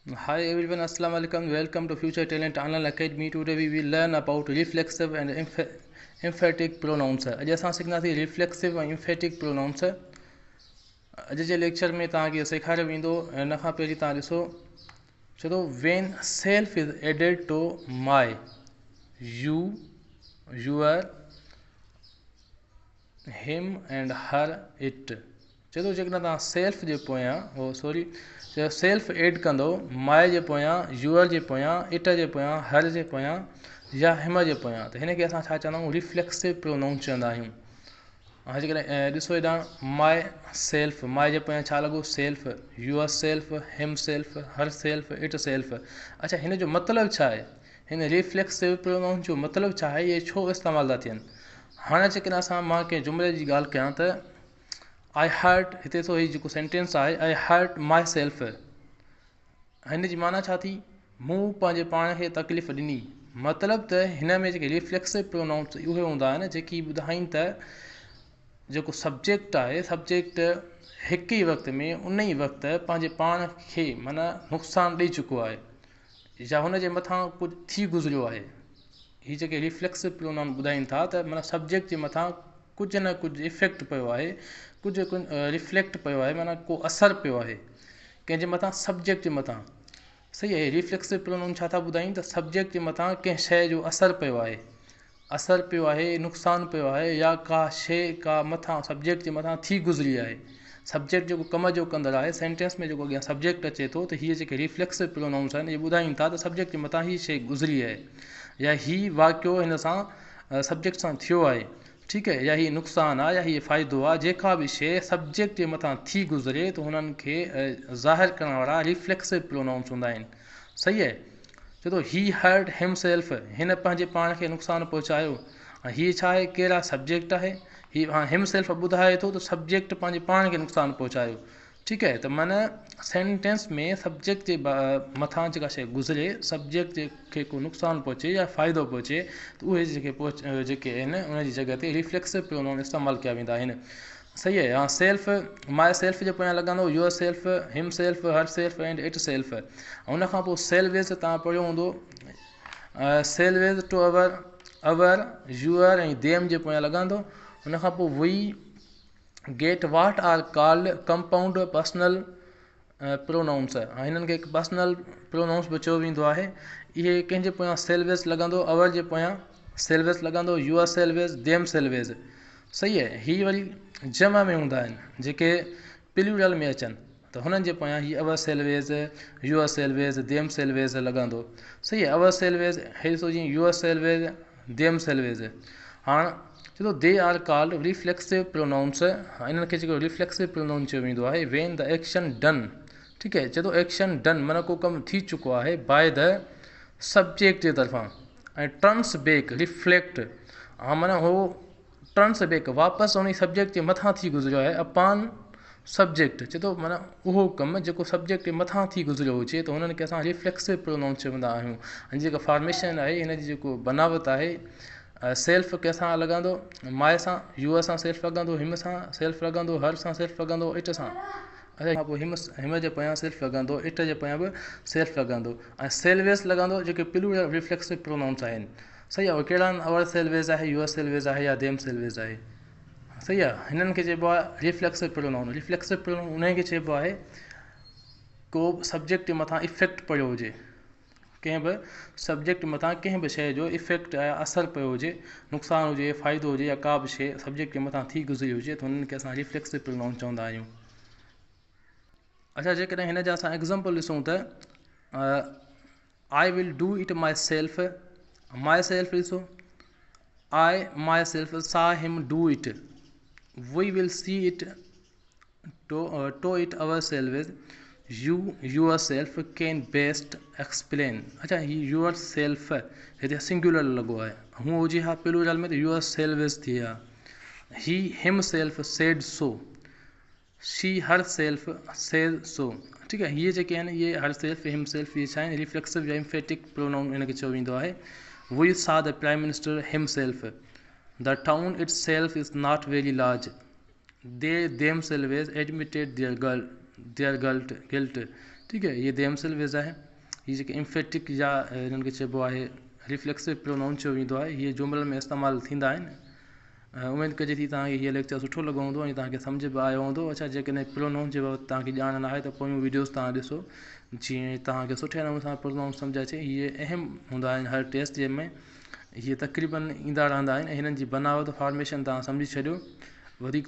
Hi everyone, Assalamu alaikum. Welcome to Future Talent Online Academy. Today we will learn about reflexive and emphatic pronouns. अॼु असां सिखंदासीं reflexive and emphatic pronouns. अॼु जे lecture में तव्हांखे सेखारियो वेंदो। हिन खां पहिरीं तव्हां ॾिसो छो when self is added to my, you, your, him and her, it. चलो जेकॾहिं तव्हां सेल्फ जे पोयां सेल्फ एड कंदो माए जे पोयां, यूअर जे पोयां, इट जे पोयां, हर जे पोयां या हिम जे पोयां, त हिन खे असां छा चवंदा आहियूं, रिफ्लेक्सिव प्रोनाउन चवंदा आहियूं। हाणे जेकॾहिं ॾिसो हेॾां माए सेल्फ, माए जे पोयां छा लॻो self, your self, himself, her self, it self. अच्छा, हिन जो मतिलबु छा आहे, हिन रिफ्लेक्सिव प्रोनाउन जो मतिलबु छा आहे, इहे छो इस्तेमालु था थियनि। हाणे जेकॾहिं मां कंहिं जुमिले जी ॻाल्हि कयां त आई हर्ट, हिते तो हीउ जेको सेंटेंस आहे, आई हर्ट माई सेल्फ, हिन जी माना छा थी, मूं पंहिंजे पाण खे तकलीफ़ ॾिनी। मतिलबु त हिन में जेके रिफ्लेक्सिव प्रोनाउंस उहे हूंदा आहिनि जेकी ॿुधाइनि त जेको सब्जेक्ट आहे, सब्जेक्ट हिकु ई वक़्त में उन ई वक़्तु पंहिंजे पाण खे माना नुक़सानु ॾेई चुको आहे या हुन जे मथां कुझु थी गुज़रियो आहे। हीअ जेके रिफ्लेक्सिव प्रोनाउन ॿुधाइनि था त माना सब्जेक्ट जे मथां कुझु न कुझु इफेक्ट पियो आहे, कुझु रिफ्लेक्ट पियो आहे, माना को असरु पियो आहे कंहिंजे मथां, सब्जेक्ट जे मथां। सही आहे, रिफ्लेक्सिव प्रोनाउन छा था ॿुधाइनि त सब्जेक्ट जे मथां कंहिं शइ जो असरु पियो आहे, असरु पियो आहे, नुक़सानु पियो आहे, या का शइ का मथां सब्जेक्ट जे मथां थी गुज़री आहे। सब्जेक्ट जेको कम जो कंदड़ आहे, सेंटेंस में जेको अॻियां सब्जेक्ट अचे थो, त हीअ जेके रिफ्लेक्सिव प्रोनाउन्स आहिनि इहे ॿुधाइनि था त सब्जेक्ट जे मथां हीअ शइ गुज़री आहे, या हीउ वाक़ियो हिन सां सब्जेक्ट सां थियो आहे, ठीकु आहे, या हीअ नुक़सानु आहे या हीअ फ़ाइदो आहे। जेका बि शइ सब्जेक्ट जे मथां थी गुज़रे त हुननि खे ज़ाहिर करण वारा रिफ्लेक्सिव प्रोनाउन्स हूंदा आहिनि। सही आहे, छो त ही हर्ट हिमसेल्फ, हिन पंहिंजे पाण खे नुक़सानु पहुचायो। हीअ छा आहे, कहिड़ा सब्जेक्ट आहे, हीअ हिमसेल्फ ॿुधाए थो त सब्जेक्ट पंहिंजे पाण खे नुक़सानु पहुचायो। ठीकु आहे, त माना सेंटेंस में सब्जेक्ट जे मथां जेका शइ गुज़रे, सब्जेक्ट खे को नुक़सानु पहुचे या फ़ाइदो पहुचे, त उहे जेके आहिनि उन जी जॻह ते रिफ्लेक्सिव प्रोनाउन इस्तेमालु कया वेंदा आहिनि। सही आहे, हा, सेल्फ माए सेल्फ जे पोयां लॻंदो yourself, himself, herself and itself. उन खां पोइ सेल्वेज तव्हां पढ़ियो हूंदो, सेल्वेज टू अवर, यूअर ऐं देम जे पोयां लॻंदो। उन खां पोइ we get what are called compound personal pronouns, हिननि खे पर्सनल प्रोनाउंस बि चयो वेंदो आहे। इहे कंहिंजे पोयां सेल्वेज लॻंदो, अवर जे पोयां सेल्वेज लॻंदो, यूअर सेल्वेज, देम सेल्वेज। सही आहे, हीअ वरी जमा में हूंदा आहिनि जेके प्लूरल में अचनि, त हुननि जे पोयां हीअ ourselves, yourselves, themselves लॻंदो। सही आहे, अवर सेल्वेज हे ॾिसो जीअं यूअर सेल्वेज, देम सेल्वेज। हाणे चलो they are called reflexive pronouns, इन्हनि खे जेको रिफ्लेक्सिव प्रोनाउन चयो वेंदो आहे, वेन द एक्शन डन। ठीकु आहे, चए थो एक्शन डन माना को कमु थी चुको आहे बाय द सब्जेक्ट जे तरफ़ां, ऐं टर्न्स बैक रिफ्लेक्ट, हा माना हो टर्न्स बैक वापसि उन सब्जेक्ट जे मथां थी गुज़रियो आहे, अपॉन सब्जेक्ट। चए थो माना उहो कमु जेको सब्जेक्ट जे मथां थी गुज़रियो हुजे, त हुननि खे असां रिफ्लेक्सिव प्रोनाउन चवंदा आहियूं। ऐं जेका फॉर्मेशन आहे, हिन जी जेको बनावट आहे, सेल्फ कंहिंसां लॻंदो, माए सां, यूअर सां सेल्फ लॻंदो, हिम सां सेल्फ लॻंदो, हर सां सेल्फ लॻंदो, इट सां, खां पोइ हिम जे पोयां सेल्फ लॻंदो, इट जे पोयां बि सेल्फ लॻंदो, ऐं सेल्वेज लॻंदो जेके प्लूरल रिफ्लेक्सिव प्रोनाउन्स आहिनि। सही आहे, कहिड़ा आहिनि, अवर सेल्वेज आहे, यूअर सेल्वेज आहे, या देम सेल्वेज आहे। सही आहे, हिननि खे चइबो आहे रिफ्लेक्सिव प्रोनाउन। रिफ्लेक्सिव प्रोनाउन उनखे चइबो आहे को सब्जेक्ट जे मथां इफेक्ट पियो हुजे, कंहिं बि सब्जेक्ट मथां कंहिं बि शइ जो इफेक्ट या असरु पियो हुजे, नुक़सानु हुजे, फ़ाइदो हुजे, या का बि शइ सब्जेक्ट जे मथां थी गुज़री हुजे, त हुननि खे असां रिफ्लेक्सिव प्रोनाउन चवंदा आहियूं। अच्छा, जेकॾहिं हिन जा असां एग्ज़ाम्पल ॾिसूं त I will do it myself, myself ॾिसो, I myself saw him do it, we will see it to it ourselves, you yourself can best explain. अच्छा, ही यूअर सेल्फ हिते singular लॻो आहे, हूअं हुजे हा plural में त यूअर सेल्वेज थी हा। ही हिम self said so, she her self said so. ठीकु आहे, हीअ जेके आहिनि इहे हर सेल्फ, हिम सेल्फ, इहे छा आहिनि, रिफ्लेक्सिव या एम्फेटिक प्रोनाउन इनखे चयो वेंदो आहे। We saw the prime minister himself, the town itself is not very large, they themselves admitted their guilt. ठीक है। ये देमसेल वेज़ आहे। हीअ जेके इम्फेटिक या हिननि खे चइबो आहे रिफ्लेक्सिव प्रोनाउन चयो वेंदो आहे, इहे जुमलनि में इस्तेमालु थींदा आहिनि। उमेद कजे थी तव्हांखे हीअ लेक्चर सुठो लॻो हूंदो ऐं तव्हांखे सम्झ बि आयो हूंदो। अच्छा, जेकॾहिं प्रोनाउन जे बाबति तव्हांखे ॼाण न आहे त पोयूं वीडियोस तव्हां ॾिसो, जीअं तव्हांखे सुठे नमूने सां प्रोनाउन सम्झ अचे। इहे अहम हूंदा आहिनि हर टेस्ट जे में, इहे तक़रीबन ईंदा रहंदा आहिनि ऐं हिननि जी बनावट फॉर्मेशन तव्हां सम्झी छॾियो। वधीक